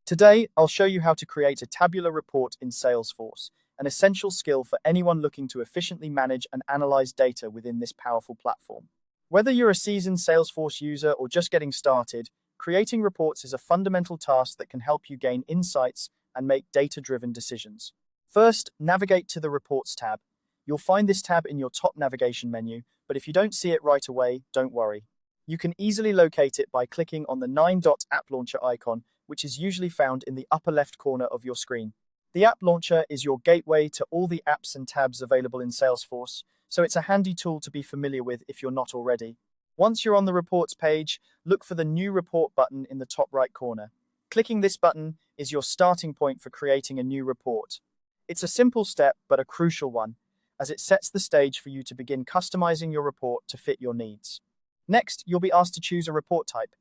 Today, I'll show you how to create a tabular report in Salesforce, an essential skill for anyone looking to efficiently manage and analyze data within this powerful platform. Whether you're a seasoned Salesforce user or just getting started, creating reports is a fundamental task that can help you gain insights and make data-driven decisions. First, navigate to the Reports tab. You'll find this tab in your top navigation menu, but if you don't see it right away, don't worry. You can easily locate it by clicking on the 9-dot App Launcher icon, which is usually found in the upper left corner of your screen. The App Launcher is your gateway to all the apps and tabs available in Salesforce, so it's a handy tool to be familiar with if you're not already. Once you're on the Reports page, look for the New Report button in the top right corner. Clicking this button is your starting point for creating a new report. It's a simple step, but a crucial one, as it sets the stage for you to begin customizing your report to fit your needs. Next, you'll be asked to choose a report type.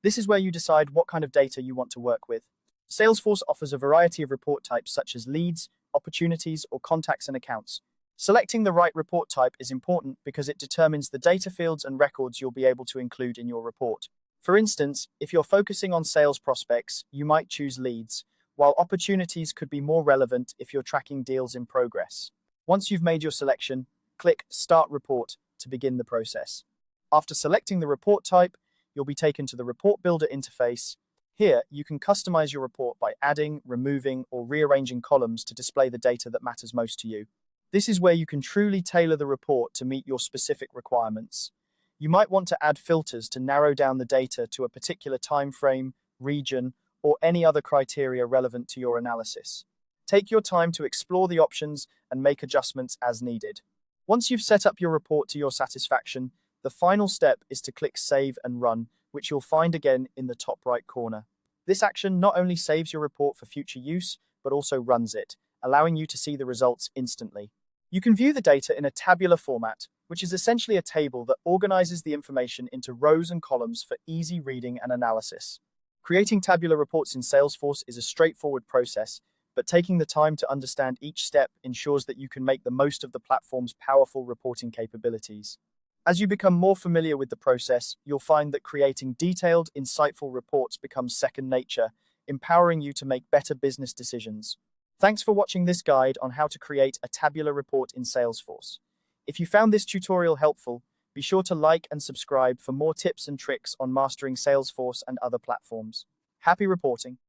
This is where you decide what kind of data you want to work with. Salesforce offers a variety of report types such as leads, opportunities, or contacts and accounts. Selecting the right report type is important because it determines the data fields and records you'll be able to include in your report. For instance, if you're focusing on sales prospects, you might choose leads, while opportunities could be more relevant if you're tracking deals in progress. Once you've made your selection, click Start Report to begin the process. After selecting the report type, you'll be taken to the Report Builder interface. Here, you can customize your report by adding, removing, or rearranging columns to display the data that matters most to you. This is where you can truly tailor the report to meet your specific requirements. You might want to add filters to narrow down the data to a particular time frame, region, or any other criteria relevant to your analysis. Take your time to explore the options and make adjustments as needed. Once you've set up your report to your satisfaction, the final step is to click Save and Run, which you'll find again in the top right corner. This action not only saves your report for future use, but also runs it, allowing you to see the results instantly. You can view the data in a tabular format, which is essentially a table that organizes the information into rows and columns for easy reading and analysis. Creating tabular reports in Salesforce is a straightforward process, but taking the time to understand each step ensures that you can make the most of the platform's powerful reporting capabilities. As you become more familiar with the process, you'll find that creating detailed, insightful reports becomes second nature, empowering you to make better business decisions. Thanks for watching this guide on how to create a tabular report in Salesforce. If you found this tutorial helpful, be sure to like and subscribe for more tips and tricks on mastering Salesforce and other platforms. Happy reporting!